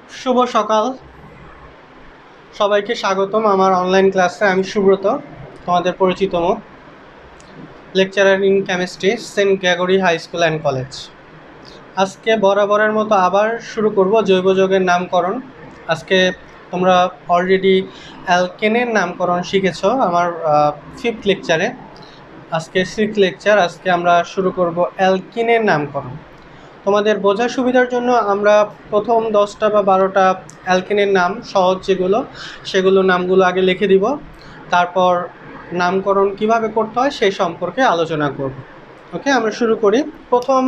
শুভ সকাল, সবাইকে স্বাগতম আমার অনলাইন ক্লাসে। আমি সুব্রত, তোমাদের পরিচিত মুখ, lecturer in chemistry, Saint Gregory High School and College. আজকে বরাবরের মতো আবার শুরু করব জৈব যৌগের নামকরণ। আজকে তোমরা অলরেডি অ্যালকেনের নামকরণ শিখেছ আমার 5th লেকচারে। আজকে 6th লেকচার। আজকে আমরা শুরু করব অ্যালকিনের নামকরণ। তোমাদের বোঝার সুবিধার জন্য আমরা প্রথম 10টা বা 12টা অ্যালকেনের নাম সহজ সেগুলো নামগুলো আগে লিখে দিব, তারপর নামকরণ কিভাবে করতে হয় সেই সম্পর্কে আলোচনা করব। ওকে, আমরা শুরু করি। প্রথম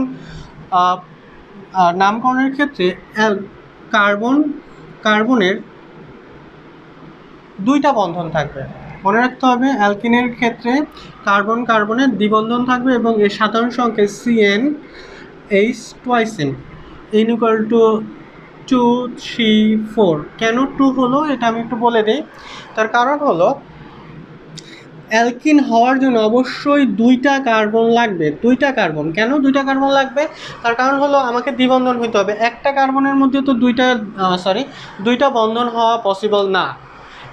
নামকরণের ক্ষেত্রে কার্বনের 2টা বন্ধন থাকবে। মনে রাখতে হবে অ্যালকিনের ক্ষেত্রে কার্বনের দ্বিবন্ধন থাকবে এবং এর সাধারণ সংখ্যা CN H twice N n equal to 2 3 4। কেন 2 হলো এটা আমি একটু বলে দিই। তার কারণ হলো অ্যালকিন হওয়ার জন্য অবশ্যই 2টা কার্বন লাগবে। 2টা কার্বন, কেন 2টা কার্বন লাগবে? তার কারণ হলো আমাকে দ্বিবন্ধন হইতে হবে। একটা কার্বনের মধ্যে তো 2টা বন্ধন হওয়া পসিবল না।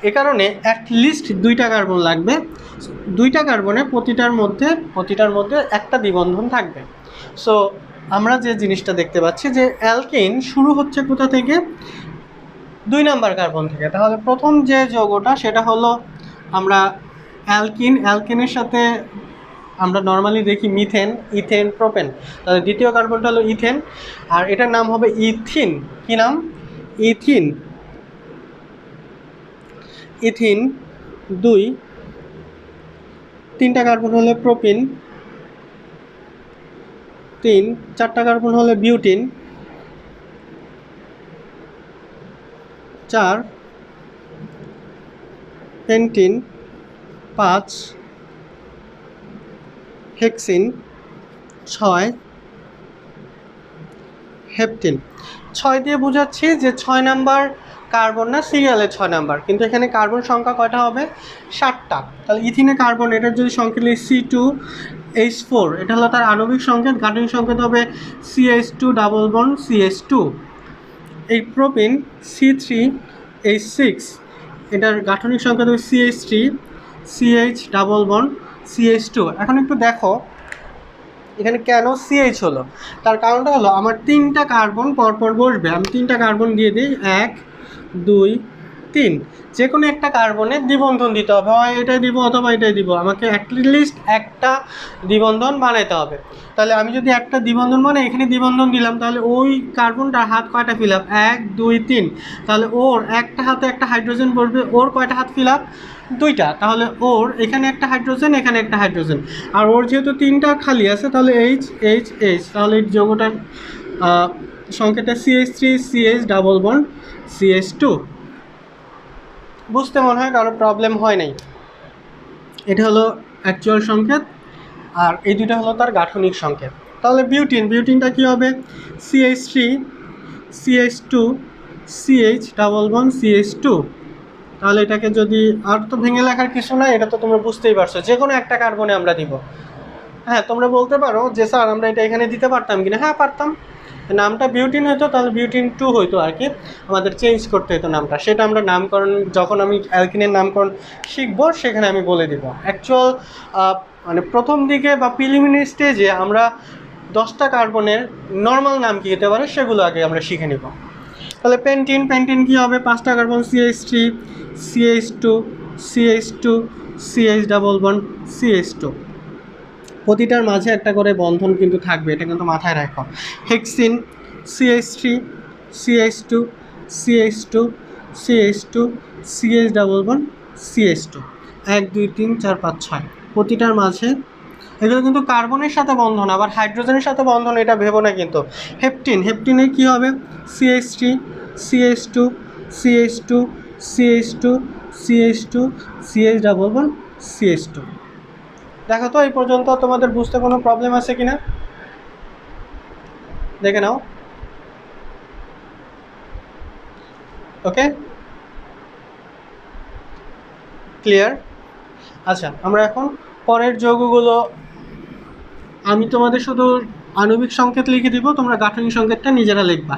এ কারণে অ্যাটলিস্ট 2টা কার্বন লাগবে। 2টা কার্বনে প্রতিটার মধ্যে একটা দ্বিবন্ধন থাকবে। সো আমরা যে জিনিসটা দেখতে পাচ্ছি যে অ্যালকিন শুরু হচ্ছে কোথা থেকে? 2 নাম্বার কার্বন থেকে। তাহলে প্রথম যে যৌগটা সেটা হলো আমরা অ্যালকিনের সাথে আমরা নর্মালি দেখি মিথেন, ইথেন, প্রোপেন। তাহলে দ্বিতীয় কার্বনটা হলো ইথেন, আর এটার নাম হবে ইথিন। কি নাম? ইথিন। ইথিন 2। 3টা কার্বন হলে প্রোপিন 3। 4টা কার্বন হলে বিউটিন 4। পেন্টিন 5। হেক্সিন 6। হেপটিন 6 দিয়ে বোঝাচ্ছি যে 6 নাম্বার কার্বন না, সিরিয়ালের 6 নাম্বার, কিন্তু এখানে কার্বন সংখ্যা কয়টা হবে? 7টা। তাহলে ইথিনে কার্বন, এটার যদি সংখ্যা লিখি C2H4, এটা হলো তার আণবিক সংকেত। গাঠনিক সংকেত হবে CH2 ডাবল বন্ড CH2। এই প্রোপিন C3H6, এটার গাঠনিক সংকেত হবে CH3 CH double bond CH2। এখন একটু দেখো এখানে কেন CH হলো। তার কারণটা হলো আমার 3টা কার্বন পরপর বসবে। আমি 3টা কার্বন দিয়ে দিই, 1 2 3। যে কোনো একটা কার্বনে দ্বিবন্ধন দিতে হবে, হয় এটাই দিব অথবা এটাই দিব। আমাকে অ্যাটলিস্ট একটা দ্বিবন্ধন বানাইতে হবে। তাহলে আমি যদি একটা দ্বিবন্ধন এখানে দ্বিবন্ধন দিলাম, তাহলে ওই কার্বনটার হাত কয়টা ফিল আপ? 1 2 3। তাহলে ওর একটা হাতে একটা হাইড্রোজেন বসবে, ওর কয়টা হাত ফিল আপ? 2টা। তাহলে ওর এখানে একটা হাইড্রোজেন, এখানে একটা হাইড্রোজেন, আর ওর যেহেতু 3টা খালি আছে তাহলে H। তাহলে এই যৌগটার সংকেতটা CH3 CH double bond CH2। বুঝতে মনে হয় কারো প্রবলেম হয় নাই। এটা হলো অ্যাকচুয়াল সংকেত, আর এই দুটো হলো তার গাঠনিক সংকেত। তাহলে বিউটিনটা কী হবে? CH3 CH2 CH double bond CH2। তাহলে এটাকে যদি, আর তো ভেঙে লেখার কিছু নাই, এটা তো তোমরা বুঝতেই পারছো, যে কোনো একটা কার্বনে আমরা দিব। হ্যাঁ, তোমরা বলতে পারো যে স্যার আমরা এটা এখানে দিতে পারতাম কিনা। হ্যাঁ পারতাম, নামটা বিউটিন হতো তাহলে বিউটিন 2 হইতো আর কি, আমাদের চেঞ্জ করতে হতো নামটা। সেটা আমরা নামকরণ, যখন আমি অ্যালকিনের নামকরণ শিখবো সেখানে আমি বলে দিব। অ্যাকচুয়াল প্রথম দিকে বা প্রিলিমিনারি স্টেজে আমরা 10টা কার্বনের নর্মাল নাম কী হতে পারে সেগুলো আগে আমরা শিখে নেব। তাহলে পেন্টিন কী হবে? 5টা carbon CH3 CH2 CH2 CH double bond CH2। প্রতিটার মাঝে একটা করে বন্ধন কিন্তু থাকবে, এটা কিন্তু মাথায় রাখো। Hexene CH3 CH2 CH2 CH2 CH double bond CH2। 1 2 3 4 5 6 প্রতিটার মাঝে। এগুলো কিন্তু কার্বনের সাথে বন্ধন, আবার হাইড্রোজেনের সাথে বন্ধন, এটা ভেবো না কিন্তু। হেপটিনে কী হবে? CH3 CH2 CH2 CH2 CH2 CH double bond CH2। দেখো তো এই পর্যন্ত তোমাদের বুঝতে কোনো প্রবলেম আছে কিনা, দেখে নাও। ওকে, ক্লিয়ার? আচ্ছা, আমরা এখন পরের যৌগগুলো, আমি তোমাদের শুধু আণবিক সংকেত লিখে দিব, তোমরা গাঠনিক সংকেতটা নিজেরা লিখবা।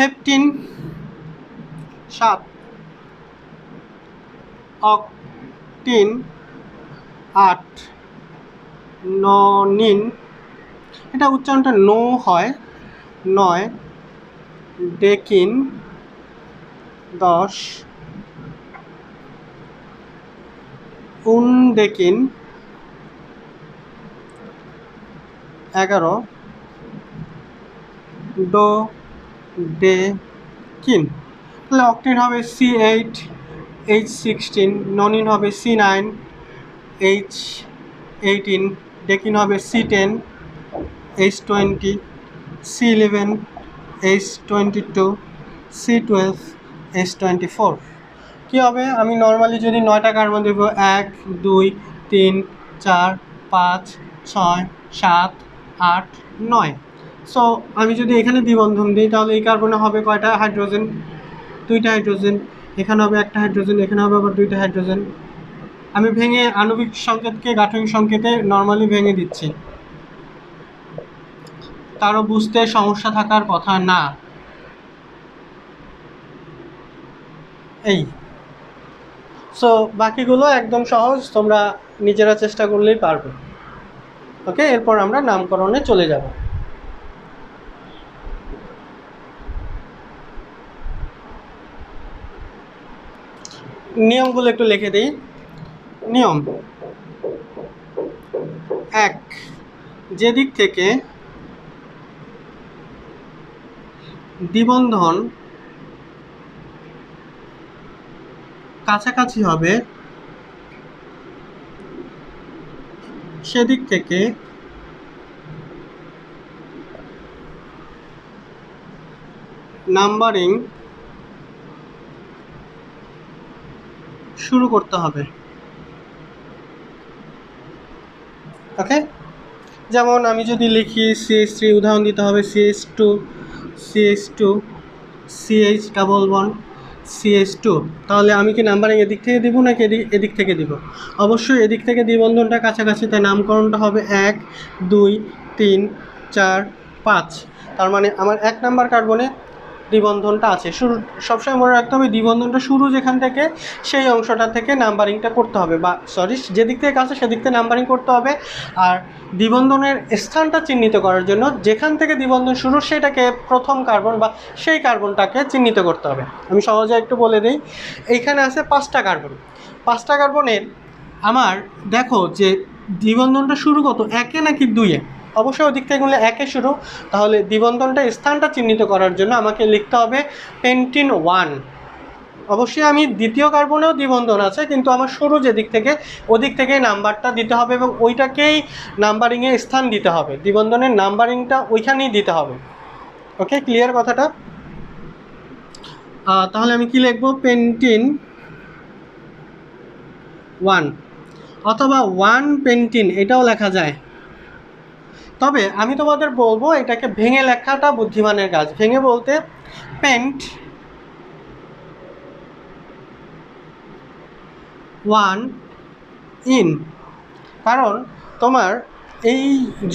হেপটিন 7, অকটিন 8, ননিন, এটা উচ্চারণটা নো হয়, 9, ডেকিন 10, উনডেকিন 11, ডোডেকিন। তাহলে অক্টিন হবে C8, H16, ননিন হবে C9, H18, ডেকিন হবে C10, H20, C11, H22, C12, H24। কী হবে, আমি নর্মালি যদি 9টা কার্বন দেব 1, 2, 3, 4, 5, 6, 7, 8, 9। সো আমি যদি এখানে দ্বিবন্ধন দিই তাহলে এই কার্বনে হবে কয়টা হাইড্রোজেন? 2টা হাইড্রোজেন। এখানে হবে 1টা হাইড্রোজেন, এখানে হবে আবার 2টা হাইড্রোজেন। আমি ভেঙে আণবিক সংকেতকে গাঠনিক সংকেতে নর্মালি ভেঙে দিচ্ছি, কারো বুঝতে সমস্যা থাকার কথা না। এই সো বাকিগুলো একদম সহজ, তোমরা নিজেরা চেষ্টা করলেই পারবে। ওকে, এরপর আমরা নামকরণে চলে যাব। নিয়মগুলো একটু লিখে দিই। নিয়ম 1, যেদিক থেকে দ্বিবন্ধন কাছাকাছি হবে সেদিক থেকে নাম্বারিং শুরু করতে হবে। ওকে, যেমন আমি যদি লিখি CH3, উদাহরণ দিতে হবে CH2, CH2, CH double bond CH2, তাহলে আমি কি নাম্বারিং এদিক থেকে দিব নাকি এদিক থেকে দিব? অবশ্যই এদিক থেকে দ্বিবন্ধনটা কাছাকাছি, তাই নামকরণটা হবে 1, 2, 3, 4, 5। তার মানে আমার 1 নাম্বার কার্বনে দ্বিবন্ধনটা আছে। শুরু সবসময় মনে রাখতে হবে দ্বিবন্ধনটা শুরু যেখান থেকে সেই অংশটা থেকে নাম্বারিংটা করতে হবে, বা সরি যেদিক থেকে আছে সেদিক থেকে নাম্বারিং করতে হবে। আর দ্বিবন্ধনের স্থানটা চিহ্নিত করার জন্য যেখান থেকে দ্বিবন্ধন শুরু সেটাকে প্রথম কার্বন বা সেই কার্বনটাকে চিহ্নিত করতে হবে। আমি সহজে একটু বলে দিই, এইখানে আছে 5টা কার্বন। 5টা কার্বনের আমার দেখো যে দ্বিবন্ধনটা শুরু কত, 1 নাকি 2-এ? অবশ্যই ওদিক থেকে বললে 1-এ শুরু, তাহলে দ্বিবন্ধনটা স্থানটা চিহ্নিত করার জন্য আমাকে লিখতে হবে পেন্টিন 1। অবশ্যই আমি দ্বিতীয় কার্বনেও দ্বিবন্ধন আছে, কিন্তু আমার শুরু যেদিক থেকে ওদিক থেকেই নাম্বারটা দিতে হবে এবং ওইটাকেই নাম্বারিংয়ে স্থান দিতে হবে, দ্বিবন্ধনের নাম্বারিংটা ওইখানেই দিতে হবে। ওকে, ক্লিয়ার কথাটা? তাহলে আমি কি লিখব, পেন্টিন 1 অথবা 1 পেন্টিন, এটাও লেখা যায়। তবে আমি তোমাদের বলবো এটাকে ভেঙে লেখাটা বুদ্ধিমানের কাজ। ভেঙে বলতে পেন্ট 1 ইন, কারণ তোমার এই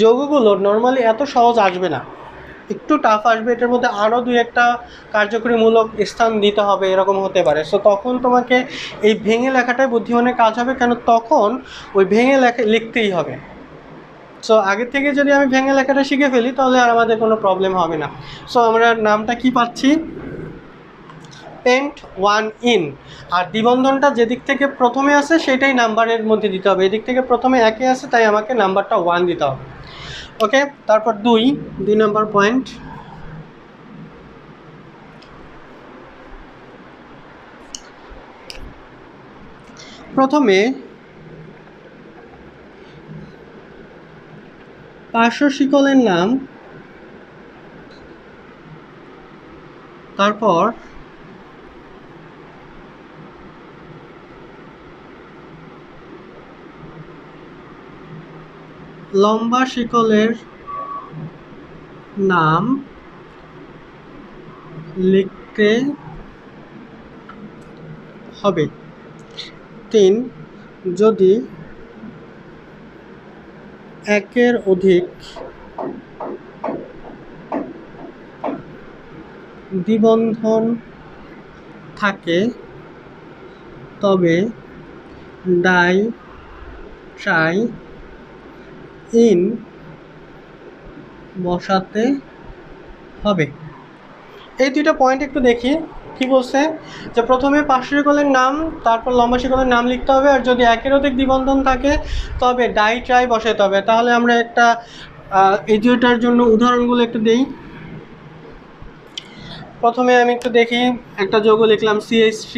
যৌগগুলো নর্মালি এত সহজ আসবে না, একটু টাফ আসবে। এটার মধ্যে আরও 2-1টা কার্যকরীমূলক স্থান দিতে হবে, এরকম হতে পারে। সো তখন তোমাকে এই ভেঙে লেখাটাই বুদ্ধিমানের কাজ হবে, কেন তখন ওই ভেঙে লিখতেই হবে। সো আগে থেকে যদি আমি ভেঙে লেখাটা শিখে ফেলি তাহলে আর আমাদের কোনো প্রবলেম হবে না। সো আমরা নামটা কি পাচ্ছি, পেন্ট 1 ইন। আর দ্বিবন্ধনটা যেদিক থেকে প্রথমে আসে সেটাই নাম্বারের মধ্যে দিতে হবে। এদিক থেকে প্রথমে 1-এ আসে, তাই আমাকে নাম্বারটা 1 দিতে হবে। ওকে, তারপর 2 নম্বর পয়েন্ট, প্রথমে পার্শ্ব শিকলের নাম, তারপর লম্বা শিকলের নাম লিখতে হবে। 3, যদি 1-এর অধিক দ্বিবন্ধন থাকে তবে ডাই ট্রাই ইন বসাতে হবে। এই দুইটা পয়েন্ট একটু দেখি কি বলছে, যে প্রথমে পার্শ্ব শিকলের নাম তারপর লম্বা শিকলের নাম লিখতে হবে, আর যদি একের অধিক দ্বিবন্ধন থাকে তবে ডাই ট্রাই বসাতে হবে। তাহলে আমরা একটা এই দুইটার জন্য উদাহরণগুলো একটু দেই। প্রথমে আমি একটু দেখি, একটা যৌগ লিখলাম CH3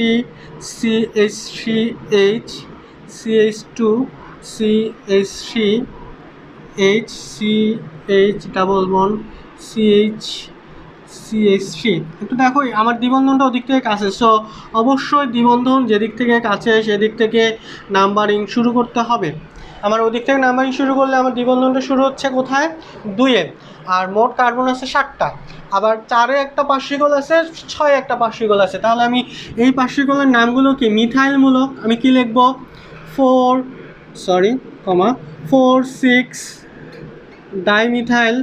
CH3H CH2 CH3 H CH double bond CH3। একটু দেখো আমার দ্বিবন্ধনটা ওদিক থেকে কাছে, সো অবশ্যই দ্বিবন্ধন যেদিক থেকে কাছে সেদিক থেকে নাম্বারিং শুরু করতে হবে। আমার ওদিক থেকে নাম্বারিং শুরু করলে আমার দ্বিবন্ধনটা শুরু হচ্ছে কোথায়, 2-এ। আর মোট কার্বন আছে 7টা, আবার 4-এ একটা পার্শ্বিকল আছে, 6-এ একটা পার্শ্বিকল আছে। তাহলে আমি এই পার্শ্বিকলের নামগুলো কি মিথাইলমূলক, আমি কি লিখব 4 6 ডাইমিথাইল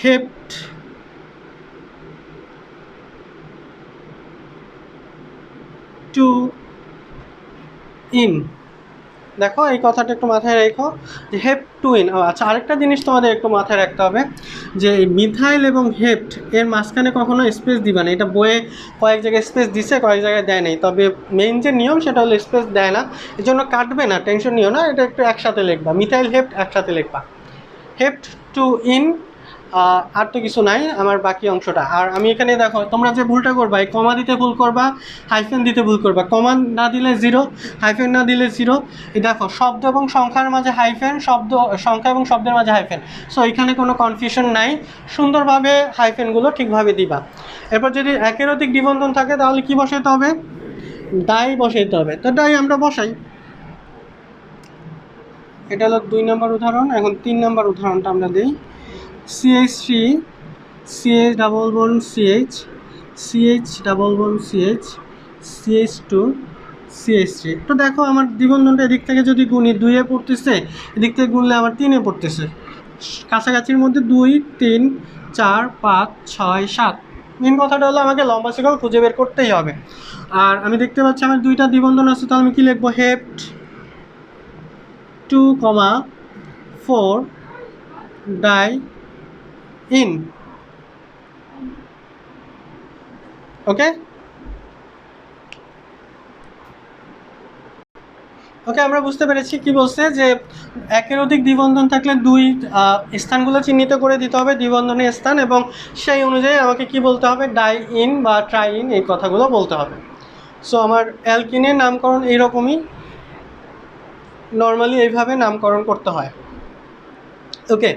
হেপ্ট টু ইন। দেখো এই কথাটা একটু মাথায় রেখো যে হেপ্ট টু ইন। আচ্ছা, আরেকটা জিনিস তোমাদের একটু মাথায় রাখতে হবে যে মিথাইল এবং হেপ্ট এর মাঝখানে কখনো স্পেস দিবা না। এটা বইয়ে কয়েক জায়গায় স্পেস দিছে, কয়েক জায়গায় দেয় নাই, তবে মেইন যে নিয়ম সেটা হলো স্পেস দেয় না, এর জন্য কাটবে না, টেনশন নিও না। এটা একটু একসাথে লিখবা, মিথাইল হেপ্ট একসাথে লিখবা, হেপ্ট টু ইন। আর তো কিছু নাই আমার বাকি অংশটা। আর আমি এখানে দেখো তোমরা যে ভুলটা করবা, এই কমা দিতে ভুল করবা, হাইফেন দিতে ভুল করবা। কমা না দিলে 0, হাইফেন না দিলে 0। এই দেখো শব্দ এবং সংখ্যার মাঝে হাইফেন, সংখ্যা এবং শব্দের মাঝে হাইফেন, সো এখানে কোনো কনফিউশন নাই, সুন্দরভাবে হাইফেনগুলো ঠিকভাবে দিবা। এরপর যদি একের অধিক দ্বিবন্ধন থাকে তাহলে কি বসাইতে হবে, ডাই বসাইতে হবে। তো ডাই আমরা বসাই। এটা হলো 2 নম্বর উদাহরণ। এখন 3 নম্বর উদাহরণটা আমরা দিই। CH3 CH double bond CH CH double bond CH CH2 CH3। তো দেখো আমার দ্বিবন্ধনটা এদিক থেকে যদি গুণি 2-এ পড়তেছে, এদিক থেকে গুনলে আমার 3-এ পড়তেছে। কাছাকাছির মধ্যে 2 3 4 5 6 7। মেন কথাটা হলো আমাকে লম্বা শিকল খুঁজে বের করতেই হবে। আর আমি দেখতে পাচ্ছি আমার 2টা দ্বিবন্ধন আছে, তাহলে আমি কি লিখবো, হেপ্ট 2, 4 ডাই ইন। ওকে আমরা বুঝতে পেরেছি কি বলছে, যে একের অধিক দ্বিবন্ধন থাকলে 2 স্থানগুলো চিহ্নিত করে দিতে হবে, দ্বিবন্ধনের স্থান, এবং সেই অনুযায়ী আমাকে কি বলতে হবে, ডাই ইন বা ট্রাই ইন, এই কথাগুলো বলতে হবে। সো আমার অ্যালকিনের নামকরণ এইরকমই, নর্মালি এইভাবে নামকরণ করতে হয়। ওকে,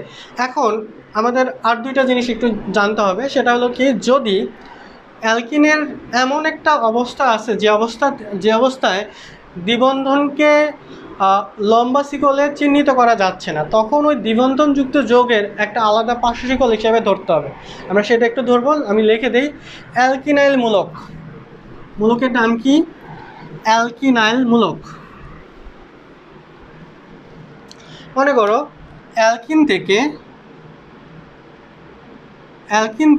এখন আমাদের আর 2টা জিনিস একটু জানতে হবে, সেটা হলো কি, যদি অ্যালকিনের এমন একটা অবস্থা আছে যে অবস্থায় দ্বিবন্ধনকে লম্বা শিকলে চিহ্নিত করা যাচ্ছে না, তখন ওই দ্বিবন্ধনযুক্ত যৌগের একটা আলাদা পার্শ্ব শিকল হিসেবে ধরতে হবে। আমরা সেটা একটু ধরবো, আমি লিখে দিই অ্যালকিনাইল মূলক। মূলকের নাম কি, অ্যালকিনাইল মূলক। মনে করো অ্যালকিন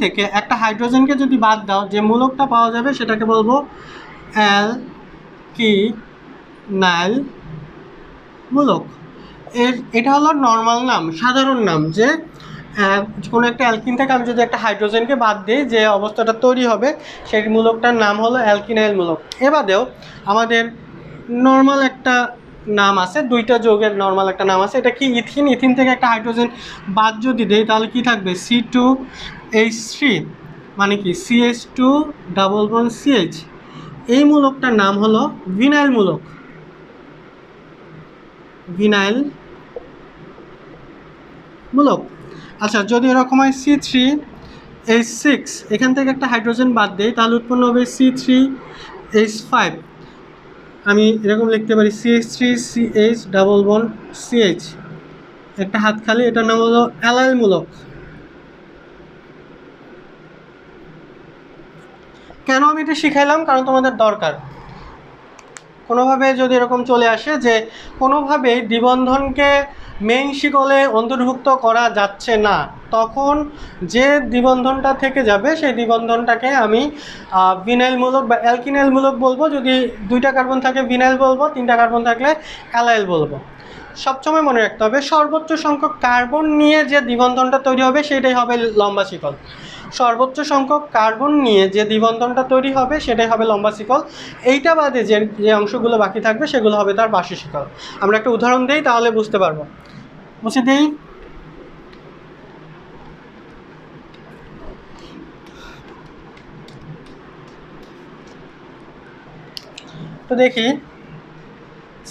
থেকে একটা হাইড্রোজেনকে যদি বাদ দাও, যে মূলকটা পাওয়া যাবে সেটাকে বলবো অ্যালকিনাইল মূলক। এটা হলো নর্মাল নাম, সাধারণ নাম, যে কোনো একটা অ্যালকিন থেকে আমি যদি একটা হাইড্রোজেনকে বাদ দিই, যে অবস্থাটা তৈরি হবে সেই মূলকটার নাম হলো অ্যালকিনাইল মূলক। এবাদেও আমাদের নর্মাল একটা নাম আছে, 2টা যৌগের নর্মাল একটা নাম আছে, এটা কি, ইথিন। ইথিন থেকে একটা হাইড্রোজেন বাদ যদি দেই তাহলে কি থাকবে, C2H3, মানে কি CH2 ডাবল বন্ড CH। এই মূলকটার নাম হলো ভিনাইল মূলক, ভিনাইল মূলক। আচ্ছা, যদি এরকম হয় C3H6, এখান থেকে একটা হাইড্রোজেন বাদ দেই তাহলে উৎপন্ন হবে C3H5। আমি এরকম লিখতে পারি CH3CH ডাবল বন্ড CH, একটা হাত খালি, এটার নাম হলো অ্যালাইল মূলক। কেন আমি এটা শিখাইলাম, কারণ তোমাদের দরকার, কোনোভাবে যদি এরকম চলে আসে যে কোনোভাবেই দ্বিবন্ধনকে মেইন শিকলে অন্তর্ভুক্ত করা যাচ্ছে না, তখন যে দ্বিবন্ধনটা থেকে যাবে সেই দ্বিবন্ধনটাকে আমি ভিনাইলমূলক বা অ্যালকিনাইলমূলক বলবো। যদি 2টা কার্বন থাকে ভিনাইল বলবো, 3টা কার্বন থাকলে অ্যালাইল বলবো। সবসময় মনে রাখতে হবে সর্বোচ্চ সংখ্যক কার্বন নিয়ে যে দ্বিবন্ধনটা তৈরি হবে সেটাই হবে লম্বা শিকল। সর্বোচ্চ সংখ্যক কার্বন নিয়ে যে দ্বিবন্ধনটা তৈরি হবে সেটাই হবে লম্বা শিকল। এইটা বাদে যে যে অংশগুলো বাকি থাকবে সেগুলো হবে তার পার্শ্ব শিকল। আমরা একটা উদাহরণ দিই তাহলে বুঝতে পারবো। মুছে দিই। তো দেখি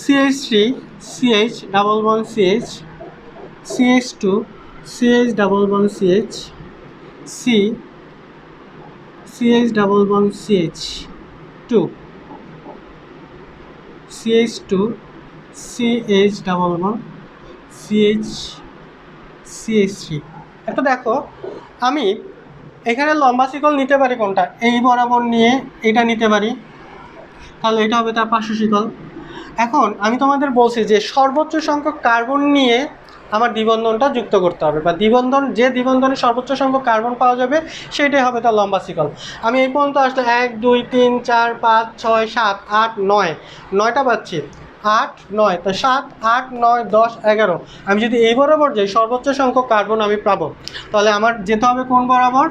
CH3 CH double bond CH, CH2 CH double bond CH, CH double bond CH2, CH2 CH double bond CH3। একটা দেখো, আমি এখানে লম্বা শিকল নিতে পারি কোনটা, এই বরাবর নিয়ে এটা নিতে পারি, তাহলে এটা হবে তার পার্শ্ব শিকল। এখন আমি তোমাদের বলছি যে সর্বোচ্চ সংখ্যক কার্বন নিয়ে আমার দ্বিবন্ধনটা যুক্ত করতে হবে, বা যে দ্বিবন্ধনে সর্বোচ্চ সংখ্যক কার্বন পাওয়া যাবে সেটাই হবে তার লম্বা শিকল। আমি এই পর্যন্ত আসলে 1 2 3 4 5 6 7 8 9, 9টা পাচ্ছি, 8 9, তো 7 8 9 10 11। আমি যদি এই বরাবর যাই সর্বোচ্চ সংখ্যক কার্বন আমি পাবো, তাহলে আমার যেতে হবে কোন বরাবর?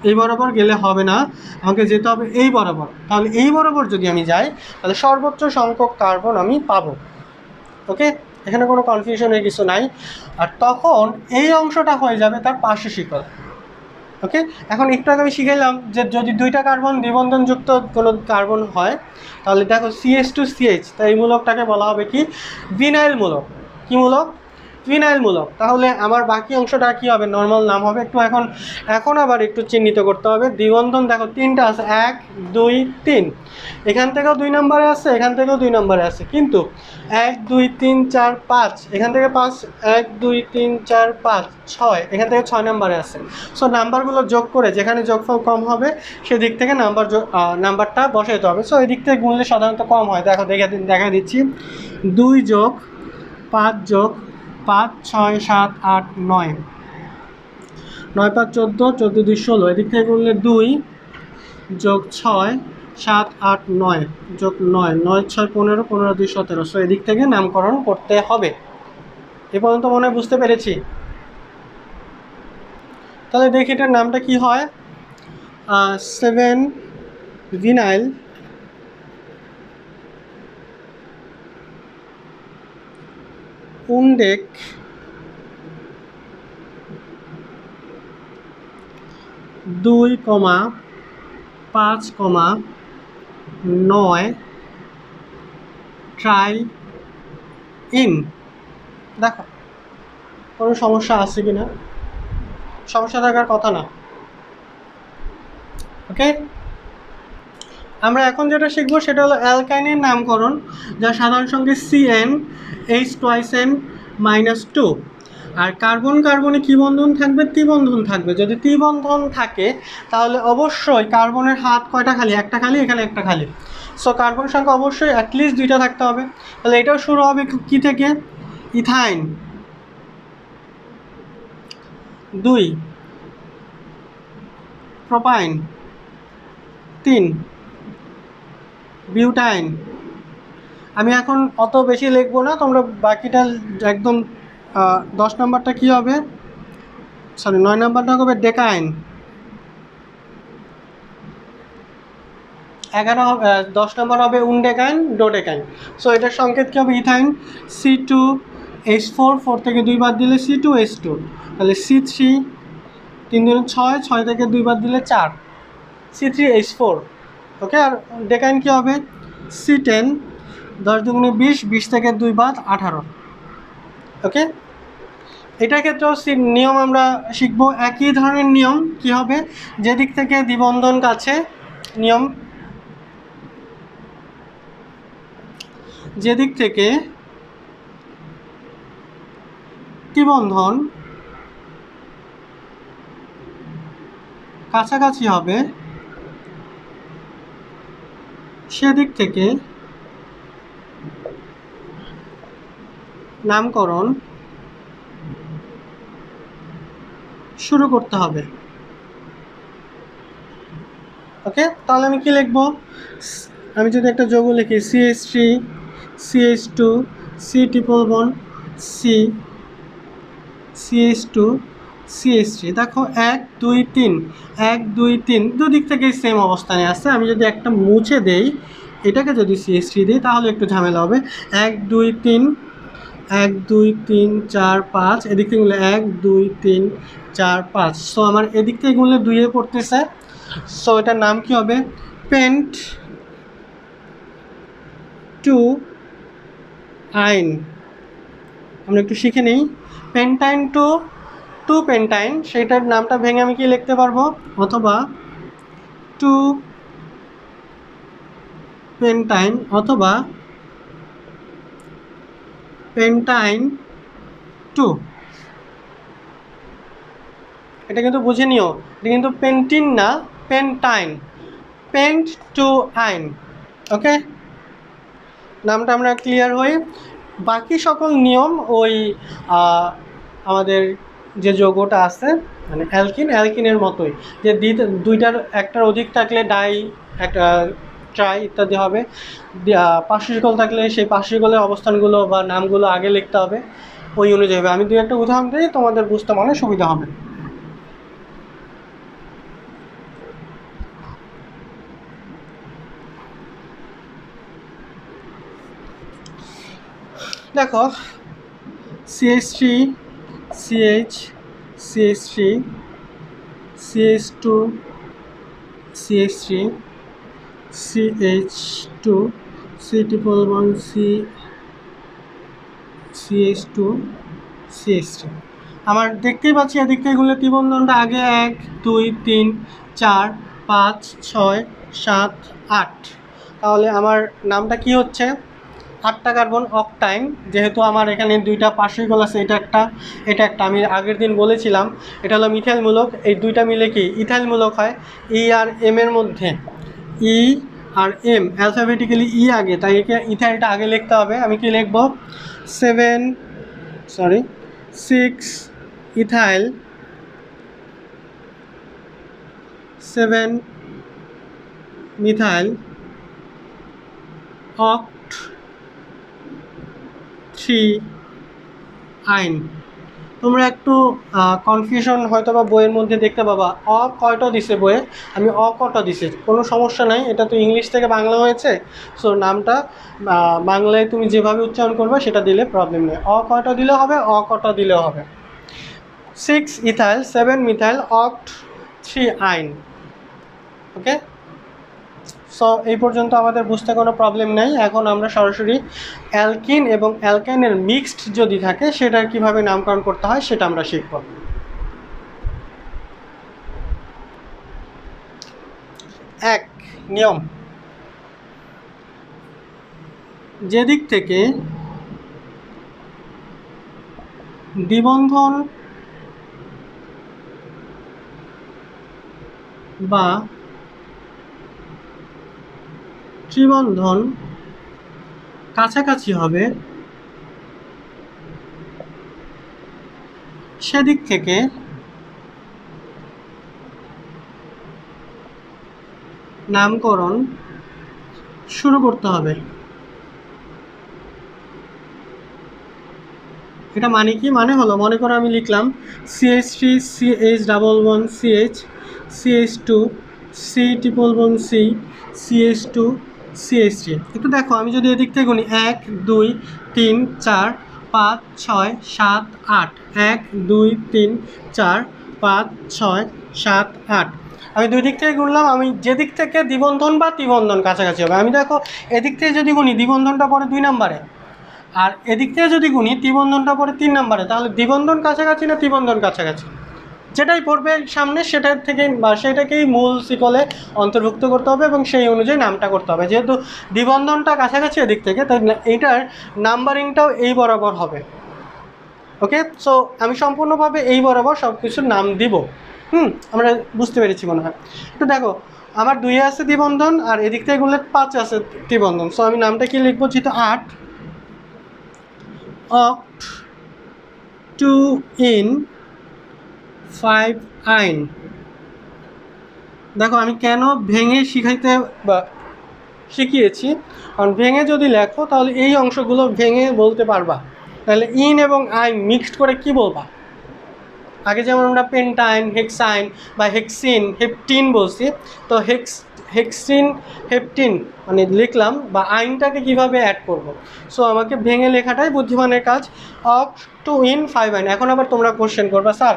এই বরাবর গেলে হবে না, আমাকে যেতে হবে এই বরাবর। তাহলে এই বরাবর যদি আমি যাই তাহলে সর্বোচ্চ সংখ্যক কার্বন আমি পাবো। ওকে, এখানে কোনো কনফিউশনের কিছু নাই। আর তখন এই অংশটা হয়ে যাবে তার পার্শ্ব শিকল। ওকে, এখন একটু আগে আমি শিখাইলাম যে যদি 2টা কার্বন দ্বিবন্ধনযুক্ত কোনো কার্বন হয় তাহলে দেখো CH2CH, তাই এই মূলকটাকে বলা হবে কি? ভিনাইল মূলক। কী মূলক? ভিনাইলমূলক। তাহলে আমার বাকি অংশটা কী হবে? নর্মাল নাম হবে। এখন আবার একটু চিহ্নিত করতে হবে। দ্বিবন্ধন দেখো 3টা আছে, 1 2 3, এখান থেকেও 2 নম্বরে আছে, এখান থেকেও 2 নম্বরে আছে, কিন্তু 1 2 3 4 5, এখান থেকে 5 1 2 3 4 5 6, এখান থেকে 6 নম্বরে আছে। সো নাম্বারগুলো যোগ করে যেখানে যোগফল কম হবে সেদিক থেকে নাম্বারটা বসাইতে হবে। সো এই দিক থেকে গুনলে সাধারণত কম হয়। দেখা দিচ্ছি 2 যোগ 5 যোগ 5 6 7 8 9, 9 5 14, 14 2 16, এদিক থেকে গুনলে 2 যোগ 6 7 8 9 যোগ 9, 9 6 15, 15 2 17। সো এদিক থেকে নামকরণ করতে হবে। এ পর্যন্ত মনে হয় বুঝতে পেরেছি। তাহলে দেখি এটার নামটা কি হয়। 7 ভিনাইল উন্ডেক 2,5,9 ট্রাই ইন। দেখো কোনো সমস্যা আছে কি না? সমস্যা থাকার কথা না। ওকে, আমরা এখন যেটা শিখবো সেটা হলো অ্যালকাইনের নামকরণ, যার সাধারণ সংখ্যা CN H2SN-2। আর কার্বনে কী বন্ধন থাকবে? ত্রিবন্ধন থাকবে। যদি ত্রিবন্ধন থাকে তাহলে অবশ্যই কার্বনের হাত কয়টা খালি? একটা খালি, এখানে একটা খালি। সো কার্বন সংখ্যা অবশ্যই অ্যাটলিস্ট 2টা থাকতে হবে। তাহলে এটাও শুরু হবে কি থেকে? Ethyne 2, propyne 3, butyne. আমি এখন অত বেশি লিখবো না, তোমরা বাকিটা একদম 10 নম্বরটা কী হবে? 9 নম্বরটা হবে ডেকাইন। 10 নম্বর হবে উনডেকাইন, ডোডেকাইন। সো এটার সংকেত কী হবে? ইথাইন C2H4, 4 থেকে 2 বাদ দিলে C2H2, তাহলে C3, 3 দুগুণে 6, 6 থেকে 2 বাদ দিলে 4, C3H4। ওকে, আর ডেকাইন কী হবে? C10, 10 দুগুণে 20, 20 থেকে 2 বাদ 18। ওকে, এটার ক্ষেত্রেও নিয়ম আমরা শিখব। একই ধরনের নিয়ম কি হবে? যেদিক থেকে দ্বিবন্ধন কাছে, নিয়ম যেদিক থেকে ত্রিবন্ধন কাছাকাছি হবে সেদিক থেকে নামকরণ শুরু করতে হবে। ওকে, তাহলে আমি কি লিখব? আমি যদি একটা যৌগ লিখি CH3 CH2 C∼1 C CH2 CH3, দেখো 1 2 3 1 2 3 দুদিক থেকেই সেম অবস্থানে আছে। আমি যদি একটা মুছে দেই, এটাকে যদি CH3 দিই তাহলে একটু ঝামেলা হবে। 1 2 3 1 2 3 4 5, এদিক থেকে গুনলে 1 2 3 4 5। সো আমার এদিক থেকে গুনলে 2 এ পড়তেছে। সো এটার নাম কি হবে? পেন্ট টু আইন। আমরা একটু শিখে নেই। পেন্টাইন টু পেন্টাইন, সেটার নামটা ভেঙে আমি কি লিখতে পারবো? অথবা টু পেন্টাইন অথবা পেন্টাইন টু। এটা কিন্তু বুঝে নিও, এটা কিন্তু পেন্টিন না, পেন্টাইন, পেন্ট টু আইন। ওকে, নামটা আমরা ক্লিয়ার হই। বাকি সকল নিয়ম ওই আমাদের যে যৌগটা আছে মানে অ্যালকিনের মতোই, যে দুইটার একটার অধিক থাকলে ডাই, একটা ট্রাই ইত্যাদি হবে। পার্শ্বশিকল থাকলে সেই পার্শ্বশিকলের অবস্থানগুলো বা নামগুলো আগে লিখতে হবে, ওই অনুযায়ী হবে। আমি দুই একটা উদাহরণ দিই, তোমাদের বুঝতে মানে সুবিধা হবে। দেখো CH3 CH CH3 CH2 CH3 CH2 C∼1 C CH2 CH3। আমার দেখতেই পাচ্ছি এদিক থেকে গুলো ত্রিবন্ধনটা আগে 1 2 3 4 5 6 7 8। তাহলে আমার নামটা কি হচ্ছে? 8টা কার্বন অকটাইন। যেহেতু আমার এখানে দুইটা পার্শ্বশিকল আছে, এটা একটা আমি আগের দিন বলেছিলাম এটা হলো মিথাইল মূলক। এই দুইটা মিলে কি ইথাইল মূলক হয়। ই আর এম এর মধ্যে, ই আর এম অ্যালফাবেটিক্যালি ই আগে, তাই একে ইথাইলটা আগে লিখতে হবে। আমি কি লিখব? 6 ইথাইল 7 মিথাইল অক্ট 3 আইন। তোমরা একটু কনফিউশন হয়তো বা বইয়ের মধ্যে দেখতে পাবা, কয়টা দিছে বইয়ে, আমি কটা দিছে, কোনো সমস্যা নাই, এটা তো ইংলিশ থেকে বাংলা হয়েছে। সো নামটা বাংলায় তুমি যেভাবে উচ্চারণ করবে সেটা দিলে প্রবলেম নেই। কয়টা দিলেও হবে, কটা দিলেও হবে। 6 ইথাইল 7 মিথাইল অক্ট 3 আইন। ওকে, সো এই পর্যন্ত আমাদের বুঝতে কোনো প্রবলেম নেই। এখন আমরা সরাসরি অ্যালকিন এবং অ্যালকাইনের মিক্সড যদি থাকে সেটার কিভাবে নামকরণ করতে হয় সেটা আমরা শিখব। এক নিয়ম, যেদিক থেকে দ্বিবন্ধন বা ত্রিবন্ধন কাছাকাছি হবে সেদিক থেকে নামকরণ শুরু করতে হবে। এটা মানে কি? মানে হলো, মনে করো আমি লিখলাম CH3 CH11 CH CH2 C∼1 C CH2 CH3। একটু দেখো, আমি যদি এদিক থেকে গুনি 1 2 3 4 5 6 7 8, 1 2 3 4 5 6 7 8। আমি দুই দিক থেকে গুনলাম, আমি যেদিক থেকে দ্বিবন্ধন বা ত্রিবন্ধন কাছাকাছি হবে। আমি দেখো এদিক থেকে যদি গুনি দ্বিবন্ধনটা পড়ে 2 নম্বরে, আর এদিক থেকে যদি গুনি ত্রিবন্ধনটা পড়ে 3 নম্বরে, তাহলে দ্বিবন্ধন কাছাকাছি না ত্রিবন্ধন কাছাকাছি? যেটাই পড়বে সামনে সেটার থেকে বা সেটাকেই মূল শিকলে অন্তর্ভুক্ত করতে হবে এবং সেই অনুযায়ী নামটা করতে হবে। যেহেতু দ্বিবন্ধনটা কাছাকাছি এদিক থেকে, তাই এইটার নাম্বারিংটাও এই বরাবর হবে। ওকে, সো আমি সম্পূর্ণভাবে এই বরাবর সব কিছুর নাম দিব। আমরা বুঝতে পেরেছি মনে হয়। একটু দেখো, আমার 2 আছে দ্বিবন্ধন আর এদিক থেকে গুনলে 5 আছে ত্রিবন্ধন। সো আমি নামটা কি লিখবো? যেহেতু 8 অক্ট 2 in 5 আইন। দেখো আমি কেন ভেঙে শিখাইতে বা শিখিয়েছি, কারণ ভেঙে যদি লেখো তাহলে এই অংশগুলো ভেঙে বলতে পারবা, তাহলে ইন এবং আইন মিক্সড করে কি বলবা। আগে যেমন আমরা পেন্টাইন, হেক্সাইন বা হেক্সিন, হেপটিন বলছি, তো হেক্সিন হেপটিন মানে লিখলাম, বা আইনটাকে কিভাবে অ্যাড করব। সো আমাকে ভেঙে লেখাটাই বুদ্ধিমানের কাজ। অক্ট 2 in 5 আইন। এখন আবার তোমরা কোশ্চেন করবা, স্যার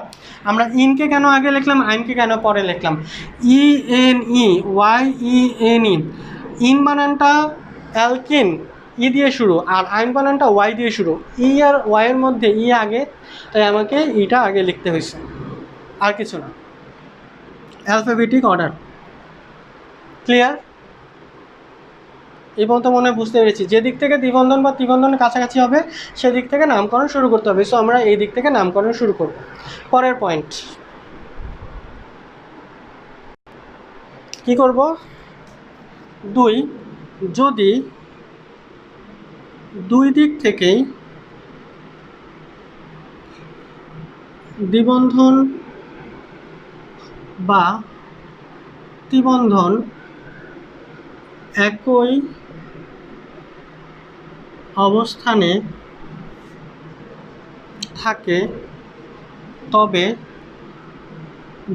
আমরা ইনকে কেন আগে লিখলাম, আইনকে কেন পরে লিখলাম? INE ইন বানানটা অ্যালকিন ই দিয়ে শুরু, আর আইন বানানটা ওয়াই দিয়ে শুরু। ই আর ওয়াইয়ের মধ্যে ই আগে, তাই আমাকে ইটা আগে লিখতে হয়েছে, আর কিছু না। Alphabetic order. ক্লিয়ার? এই পর্যন্ত মনে হয় বুঝতে পেরেছি। যে দিক থেকে দ্বিবন্ধন বা ত্রিবন্ধনের কাছাকাছি হবে সেদিক থেকে নামকরণ শুরু করতে হবে। সো আমরা এই দিক থেকে নামকরণ শুরু করব। পরের পয়েন্ট কি করব? 2, যদি দুই দিক থেকেই দ্বিবন্ধন বা ত্রিবন্ধন একই অবস্থানে থাকে তবে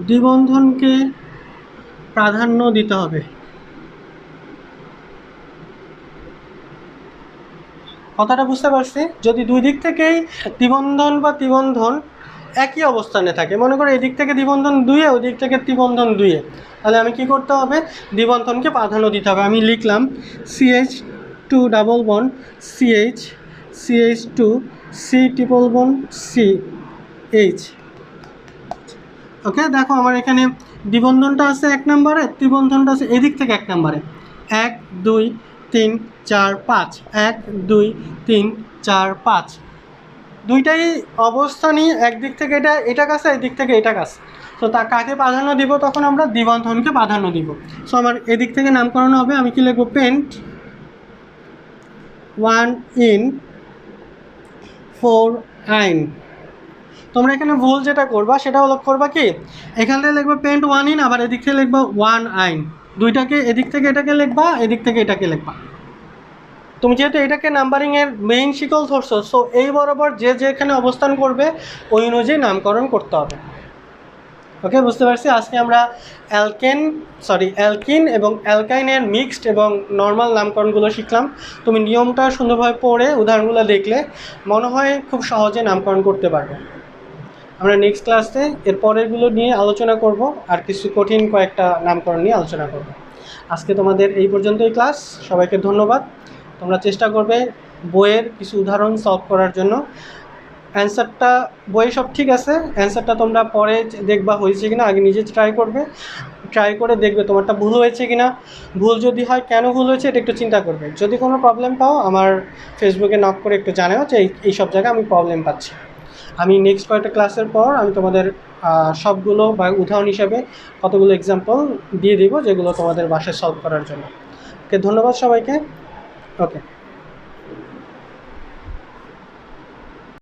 দ্বিবন্ধনকে প্রাধান্য দিতে হবে। কথাটা বুঝতে পারছি? যদি দুই দিক থেকেই দ্বিবন্ধন বা ত্রিবন্ধন একই অবস্থানে থাকে, মনে করো এদিক থেকে দ্বিবন্ধন 2-এ, ওই দিক থেকে ত্রিবন্ধন 2-এ, তাহলে আমি কি করতে হবে? দ্বিবন্ধনকে প্রাধান্য দিতে হবে। আমি লিখলাম CH2 double bond CH, CH2 C triple bond CH। ওকে, দেখো আমার এখানে দ্বিবন্ধনটা আছে 1 নম্বরে, ত্রিবন্ধনটা আছে এদিক থেকে 1 নম্বরে। 1 2 3 4 5, 1 2 3 4 5, দুইটাই অবস্থানই একদিক থেকে এটা কাছে, এদিক থেকে এটা কাছে। তো তা কাকে প্রাধান্য দিব? তখন আমরা দ্বিবন্ধনকে প্রাধান্য দিব। সো আমার এদিক থেকে নামকরণ হবে, আমি কি লিখব? পেন্ট 1 in 4 আইন। তোমরা এখানে ভুল যেটা করবা সেটা হলো করবা কি, এখান থেকে লিখবা পেন্ট 1 in, আবার এদিক থেকে লিখবা 1 আইন। দুইটাকে এদিক থেকে এটাকে লিখবা, এদিক থেকে এটাকে লিখবা। তুমি যেহেতু এটাকে নাম্বারিংয়ের মেইন শিকল ধরছো, সো এই বরাবর যে যেখানে অবস্থান করবে ওই অনুযায়ী নামকরণ করতে হবে। ওকে, বুঝতে পারছি। আজকে আমরা অ্যালকিন এবং অ্যালকাইনের মিক্সড এবং নর্মাল নামকরণগুলো শিখলাম। তুমি নিয়মটা সুন্দরভাবে পড়ে উদাহরণগুলো দেখলে মনে হয় খুব সহজে নামকরণ করতে পারবে। আমরা নেক্সট ক্লাসে এর পরেরগুলো নিয়ে আলোচনা করব, আর কিছু কঠিন কয়েকটা নামকরণ নিয়ে আলোচনা করব। আজকে তোমাদের এই পর্যন্তই ক্লাস। সবাইকে ধন্যবাদ। তোমরা চেষ্টা করবে বইয়ের কিছু উদাহরণ সলভ করার জন্য। অ্যান্সারটা বইয়ে সব ঠিক আছে, অ্যান্সারটা তোমরা পরে দেখবা হয়েছে কিনা, আগে নিজে ট্রাই করে দেখবে তোমারটা ভুল হয়েছে কিনা। ভুল যদি হয় কেন ভুল হয়েছে এটা একটু চিন্তা করবে। যদি কোনো প্রবলেম পাও আমার ফেসবুকে নক করে একটু জানাও যে এই সব জায়গায় আমি প্রবলেম পাচ্ছি। আমি নেক্সট কয়েকটা ক্লাসের পর আমি তোমাদের সবগুলো বা উদাহরণ হিসাবে কতগুলো এক্সাম্পল দিয়ে দিব যেগুলো তোমাদের বাসায় সলভ করার জন্য। ওকে, ধন্যবাদ সবাইকে। ওকে।